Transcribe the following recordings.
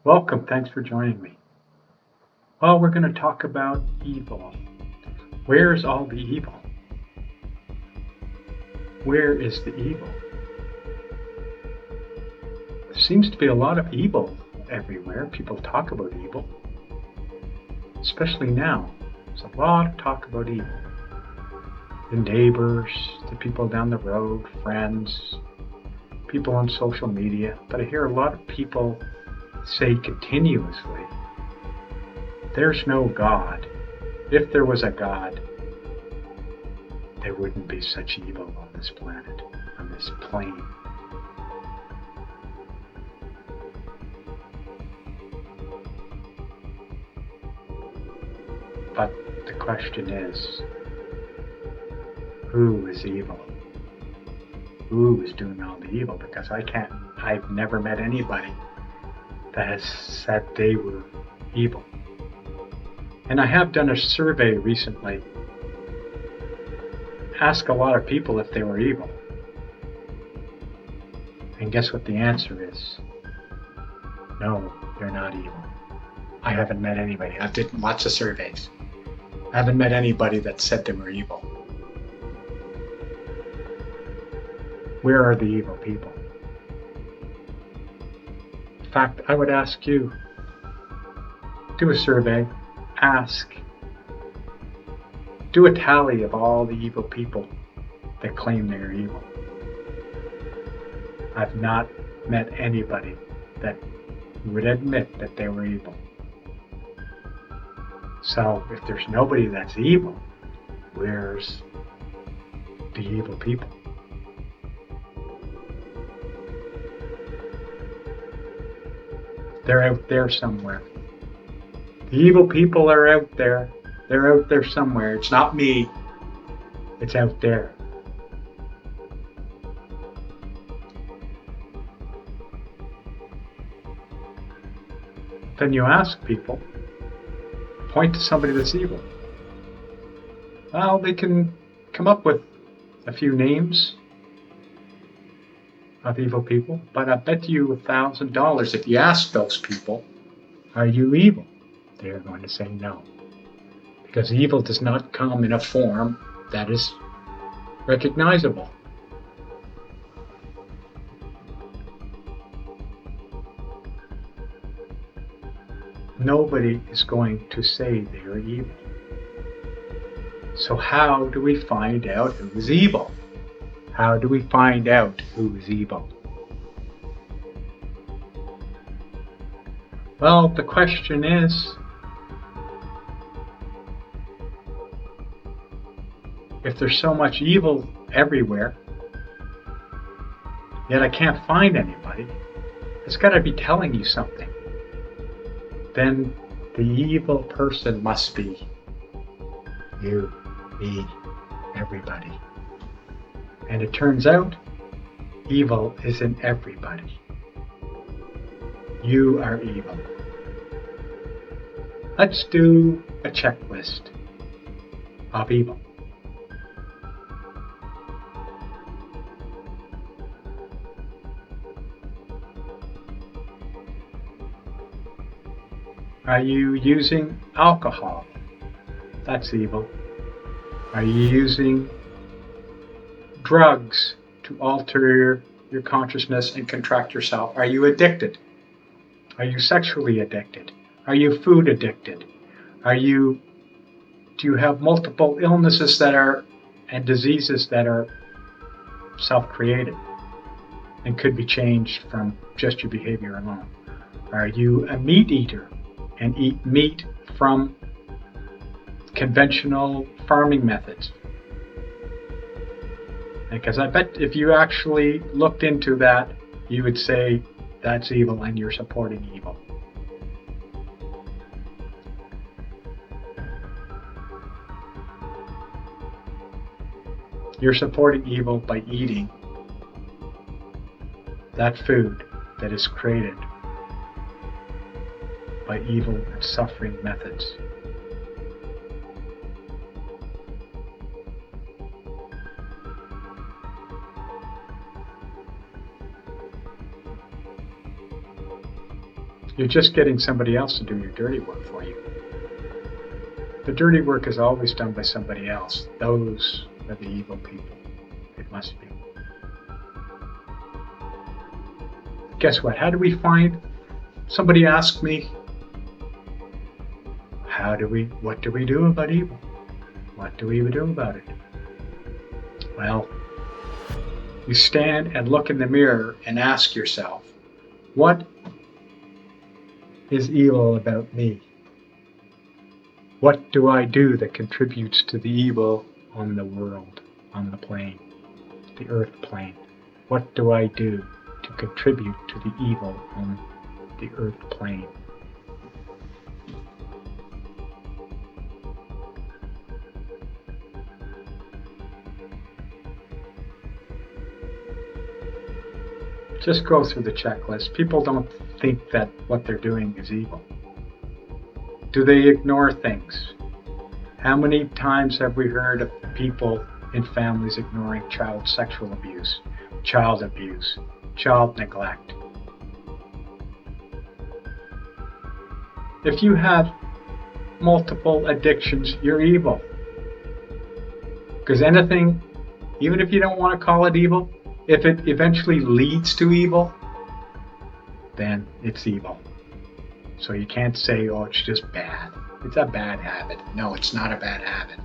Welcome, thanks for joining me. Well, we're going to talk about evil. Where's all the evil? Where is the evil? There seems to be a lot of evil everywhere. People talk about evil, especially now. There's a lot of talk about evil. The neighbors, the people down the road, friends, people on social media. But I hear a lot of people say continuously, there's no God. If there was a God, there wouldn't be such evil on this planet, on this plane. But the question is, who is evil? Who is doing all the evil? Because I've never met anybody that has said they were evil. And I have done a survey recently. Ask a lot of people if they were evil. And guess what the answer is? No, they're not evil. I haven't met anybody. I've done lots of surveys. I haven't met anybody that said they were evil. Where are the evil people? In fact, I would ask you, do a survey, do a tally of all the evil people that claim they're evil. I've not met anybody that would admit that they were evil. So if there's nobody that's evil, where's the evil people? They're out there somewhere. The evil people are out there. They're out there somewhere. It's not me. It's out there. Then you ask people, point to somebody that's evil. Well, they can come up with a few names of evil people, but I bet you $1,000 if you ask those people, are you evil? They're going to say no. Because evil does not come in a form that is recognizable. Nobody is going to say they're evil. So how do we find out who's evil? How do we find out who's evil? Well, the question is, if there's so much evil everywhere, yet I can't find anybody, it's got to be telling you something. Then the evil person must be you, me, everybody. And it turns out, evil is in everybody. You are evil. Let's do a checklist of evil. Are you using alcohol? That's evil. Are you using drugs to alter your consciousness and contract yourself? Are you addicted? Are you sexually addicted? Are you food addicted? Do you have multiple illnesses and diseases that are self-created and could be changed from just your behavior alone? Are you a meat eater and eat meat from conventional farming methods? Because I bet if you actually looked into that, you would say that's evil and you're supporting evil. You're supporting evil by eating that food that is created by evil and suffering methods. You're just getting somebody else to do your dirty work for you. The dirty work is always done by somebody else. Those are the evil people. It must be. Guess what? How do we find? Somebody asked me, what do we do about evil? What do we do about it? Well, you stand and look in the mirror and ask yourself, what is evil about me? What do I do that contributes to the evil on the world, on the plane, the earth plane? What do I do to contribute to the evil on the earth plane? Just go through the checklist. People don't think that what they're doing is evil. Do they ignore things? How many times have we heard of people in families ignoring child sexual abuse, child neglect? If you have multiple addictions, you're evil. Because anything, even if you don't want to call it evil, if it eventually leads to evil, then it's evil. So you can't say, oh, it's just bad. It's a bad habit. No, it's not a bad habit.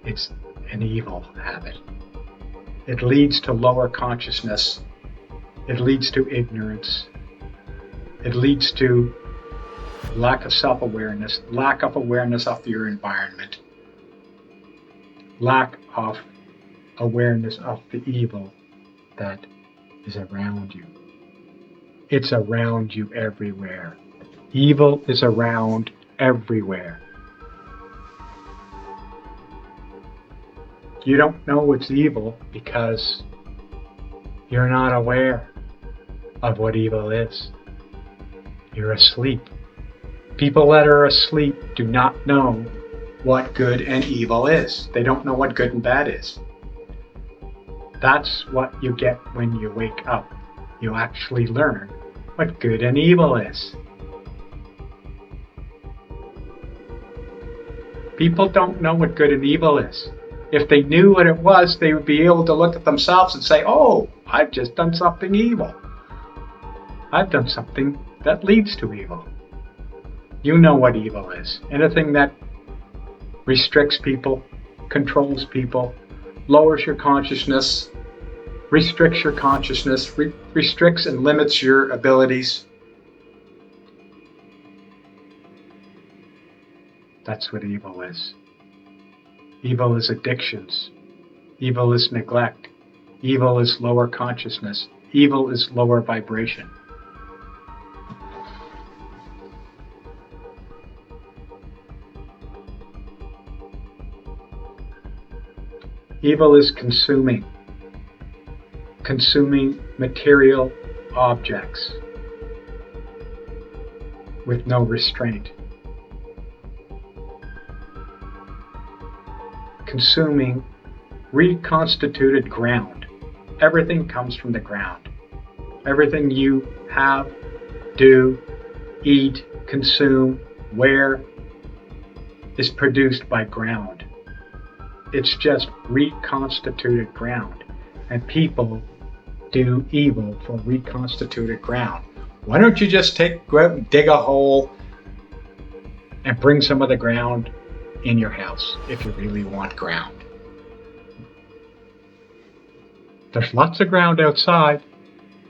It's an evil habit. It leads to lower consciousness. It leads to ignorance. It leads to lack of self-awareness, lack of awareness of your environment, lack of awareness of the evil that is around you. It's around you everywhere. Evil is around everywhere. You don't know it's evil because you're not aware of what evil is. You're asleep. People that are asleep do not know what good and evil is. They don't know what good and bad is. That's what you get when you wake up. You actually learn what good and evil is. People don't know what good and evil is. If they knew what it was, they would be able to look at themselves and say, oh, I've just done something evil. I've done something that leads to evil. You know what evil is. Anything that restricts people, controls people, lowers your consciousness, restricts your consciousness, restricts and limits your abilities. That's what evil is. Evil is addictions. Evil is neglect. Evil is lower consciousness. Evil is lower vibration. Evil is consuming material objects with no restraint. Consuming reconstituted ground. Everything comes from the ground. Everything you have, do, eat, consume, wear is produced by ground. It's just reconstituted ground. And people do evil for reconstituted ground. Why don't you just dig a hole and bring some of the ground in your house if you really want ground? There's lots of ground outside.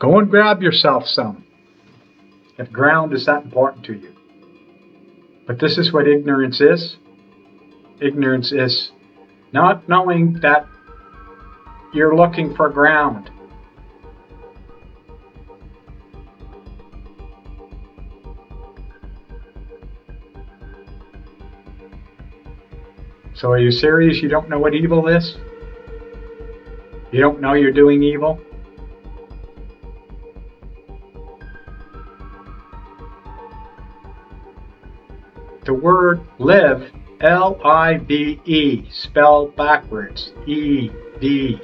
Go and grab yourself some, if ground is that important to you. But this is what ignorance is. Ignorance is not knowing that you're looking for ground. So are you serious? You don't know what evil is? You don't know you're doing evil? The word live, L-I-V-E, spelled backwards, E-V-I-L.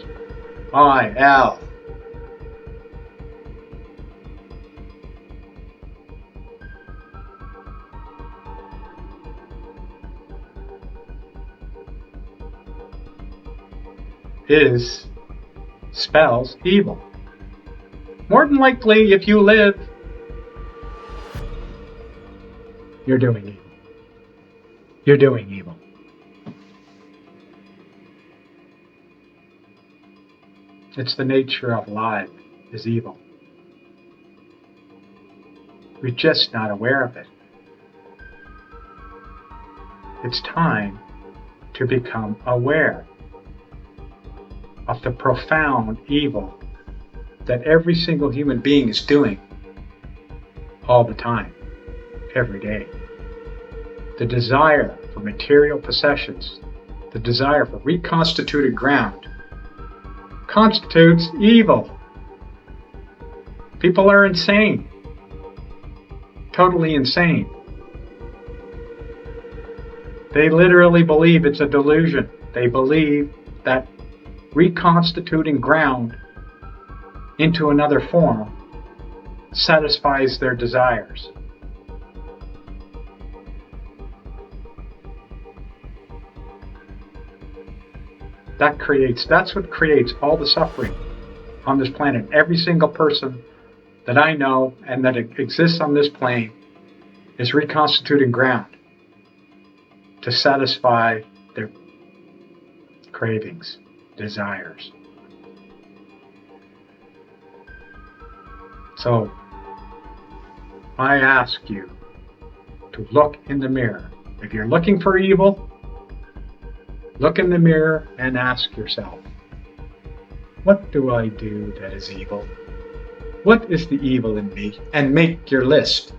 spells evil. More than likely, if you live, you're doing evil. You're doing evil. It's the nature of life is evil. We're just not aware of it. It's time to become aware of the profound evil that every single human being is doing all the time, every day. The desire for material possessions, the desire for reconstituted ground, constitutes evil. People are insane, totally insane. They literally believe it's a delusion. They believe that reconstituting ground into another form satisfies their desires. That's what creates all the suffering on this planet. Every single person that I know and that exists on this plane is reconstituting ground to satisfy their cravings, desires. So, I ask you to look in the mirror. If you're looking for evil, look in the mirror and ask yourself, what do I do that is evil? What is the evil in me? And make your list.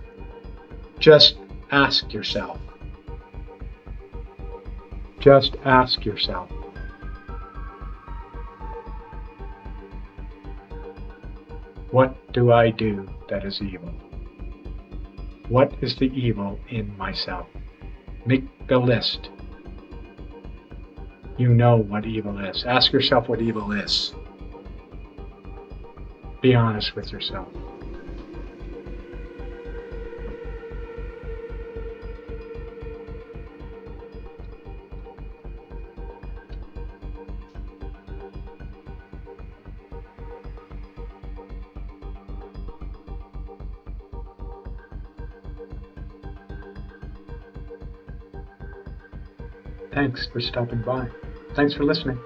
Just ask yourself. Just ask yourself. What do I do that is evil? What is the evil in myself? Make the list. You know what evil is. Ask yourself what evil is. Be honest with yourself. Thanks for stopping by. Thanks for listening.